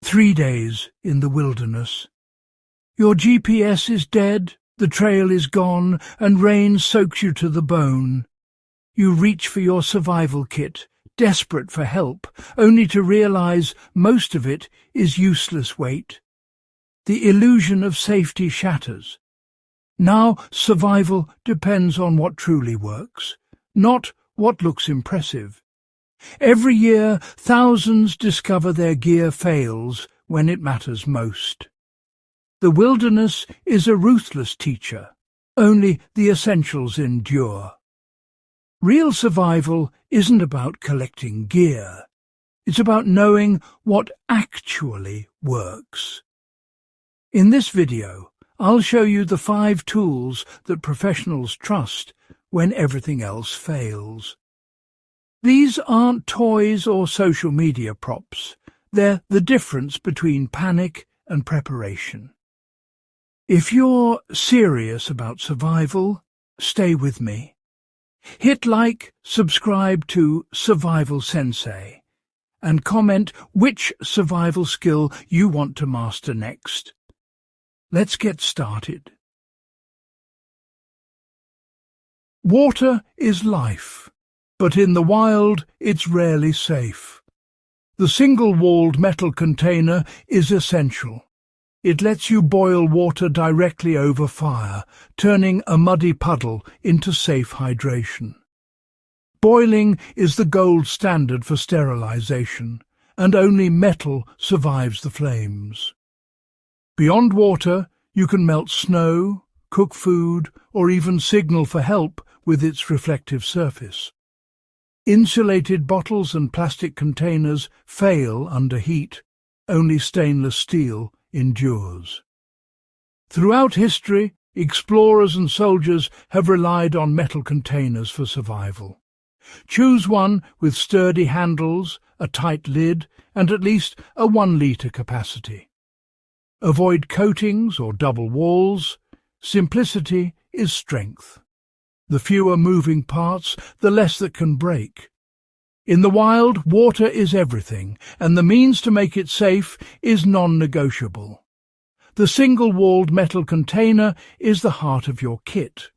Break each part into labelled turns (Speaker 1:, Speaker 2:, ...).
Speaker 1: 3 days in the wilderness. Your GPS is dead, the trail is gone, and rain soaks you to the bone. You reach for your survival kit, desperate for help, only to realize most of it is useless weight. The illusion of safety shatters. Now survival depends on what truly works, not what looks impressive. Every year, thousands discover their gear fails when it matters most. The wilderness is a ruthless teacher. Only the essentials endure. Real survival isn't about collecting gear. It's about knowing what actually works. In this video, I'll show you the 5 tools that professionals trust when everything else fails. These aren't toys or social media props. They're the difference between panic and preparation. If you're serious about survival, stay with me. Hit like, subscribe to Survival Sensei, and comment which survival skill you want to master next. Let's get started. Water is life, but in the wild it's rarely safe. The single-walled metal container is essential. It lets you boil water directly over fire, turning a muddy puddle into safe hydration. Boiling is the gold standard for sterilization, and only metal survives the flames. Beyond water, you can melt snow, cook food, or even signal for help with its reflective surface. Insulated bottles and plastic containers fail under heat. Only stainless steel endures. Throughout history, explorers and soldiers have relied on metal containers for survival. Choose one with sturdy handles, a tight lid, and at least a 1-litre capacity. Avoid coatings or double walls. Simplicity is strength. The fewer moving parts, the less that can break. In the wild, water is everything, and the means to make it safe is non-negotiable. The single-walled metal container is the heart of your kit.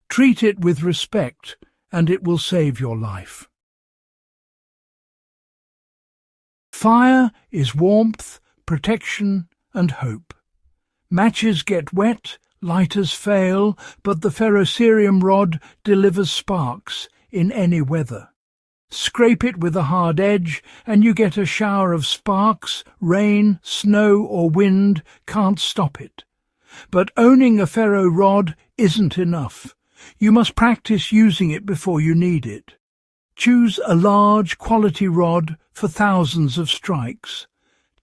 Speaker 1: Treat it with respect, and it will save your life. Fire is warmth, protection, and hope. Matches get wet, lighters fail, but the Ferrocerium Rod delivers sparks in any weather. Scrape it with a hard edge, and you get a shower of sparks. Rain, snow, or wind can't stop it. But owning a ferro rod isn't enough. You must practice using it before you need it. Choose a large, quality rod for thousands of strikes.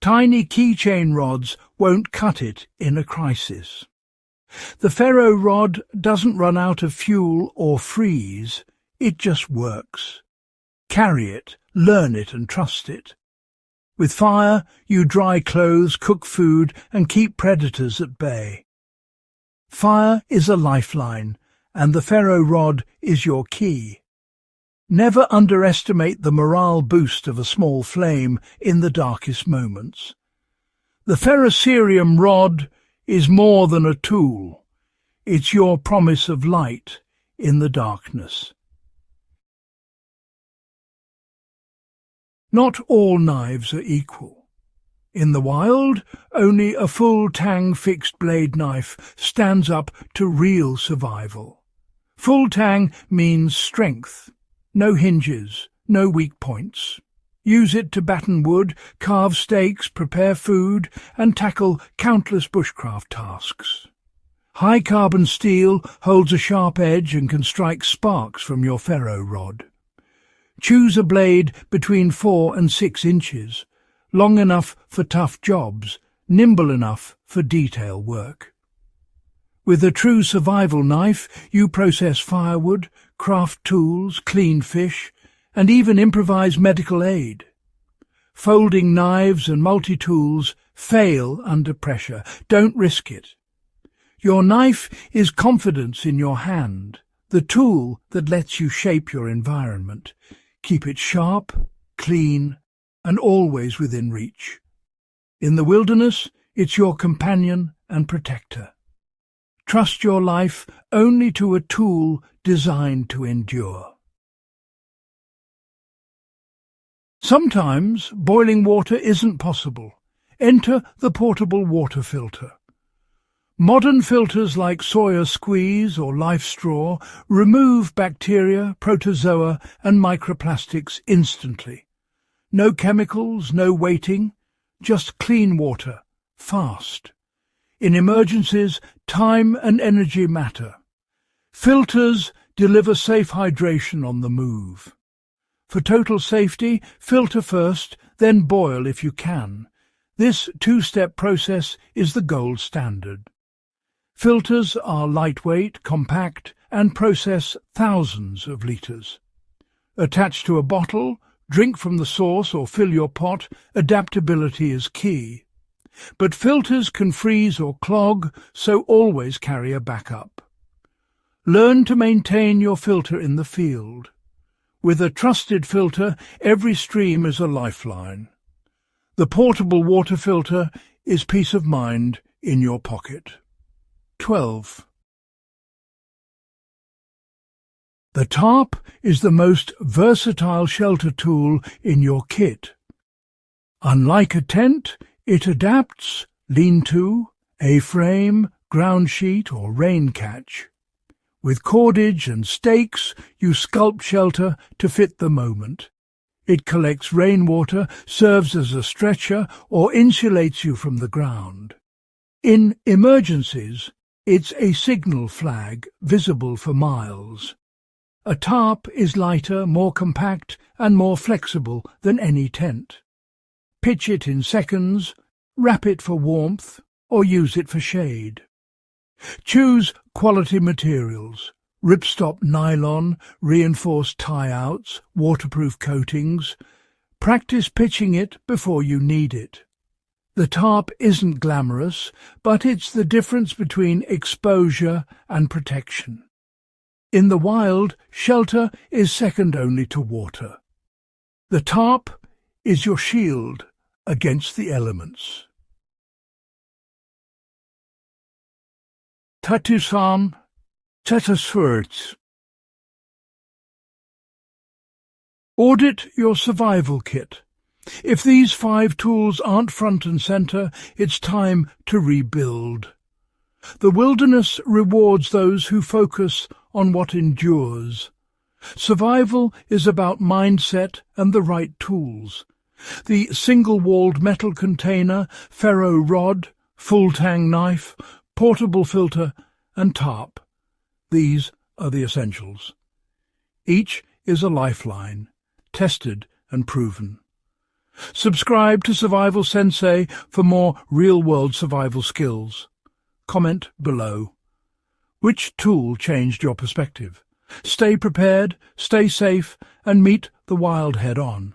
Speaker 1: Tiny keychain rods won't cut it in a crisis. The ferro rod doesn't run out of fuel or freeze. It just works. Carry it, learn it, and trust it. With fire, you dry clothes, cook food, and keep predators at bay. Fire is a lifeline, and the ferro rod is your key. Never underestimate the morale boost of a small flame in the darkest moments. The Ferrocerium Rod is more than a tool. It's your promise of light in the darkness. Not all knives are equal. In the wild, only a full Tang Fixed Blade Knife stands up to real survival. Full Tang means strength, no hinges, no weak points. Use it to batten wood, carve steaks, prepare food, and tackle countless bushcraft tasks. High-carbon steel holds a sharp edge and can strike sparks from your ferro rod. Choose a blade between 4 and 6 inches, long enough for tough jobs, nimble enough for detail work. With a true survival knife, you process firewood, craft tools, clean fish, and even improvise medical aid. Folding knives and multi-tools fail under pressure. Don't risk it. Your knife is confidence in your hand, the tool that lets you shape your environment. Keep it sharp, clean, and always within reach. In the wilderness, it's your companion and protector. Trust your life only to a tool designed to endure. Sometimes boiling water isn't possible. Enter the portable water filter. Modern filters like soya squeeze or life straw remove bacteria, protozoa and microplastics instantly. No chemicals, no waiting, just clean water, fast. In emergencies, time and energy matter. Filters deliver safe hydration on the move. For total safety, filter first, then boil if you can. This two-step process is the gold standard. Filters are lightweight, compact, and process thousands of litres. Attached to a bottle, drink from the source or fill your pot, adaptability is key. But filters can freeze or clog, so always carry a backup. Learn to maintain your filter in the field. With a trusted filter, every stream is a lifeline. The portable water filter is peace of mind in your pocket. 12. The tarp is the most versatile shelter tool in your kit. Unlike a tent, it adapts lean-to, A-frame, ground sheet or rain catch. With cordage and stakes, you sculpt shelter to fit the moment. It collects rainwater, serves as a stretcher, or insulates you from the ground. In emergencies, it's a signal flag visible for miles. A tarp is lighter, more compact, and more flexible than any tent. Pitch it in seconds, wrap it for warmth, or use it for shade. Choose quality materials: ripstop nylon, reinforced tie-outs, waterproof coatings. Practice pitching it before you need it. The tarp isn't glamorous, but it's the difference between exposure and protection. In the wild, shelter is second only to water. The tarp is your shield against the elements. Tatusan Tetaswords. Audit your survival kit. If these 5 tools aren't front and center, it's time to rebuild. The wilderness rewards those who focus on what endures. Survival is about mindset and the right tools. The Singlewalled Metal Container, Ferrocerium Rod, full Tang knife, portable filter and tarp. These are the essentials. Each is a lifeline, tested and proven. Subscribe to Survival Sensei for more real-world survival skills. Comment below. Which tool changed your perspective? Stay prepared, stay safe, and meet the wild head-on.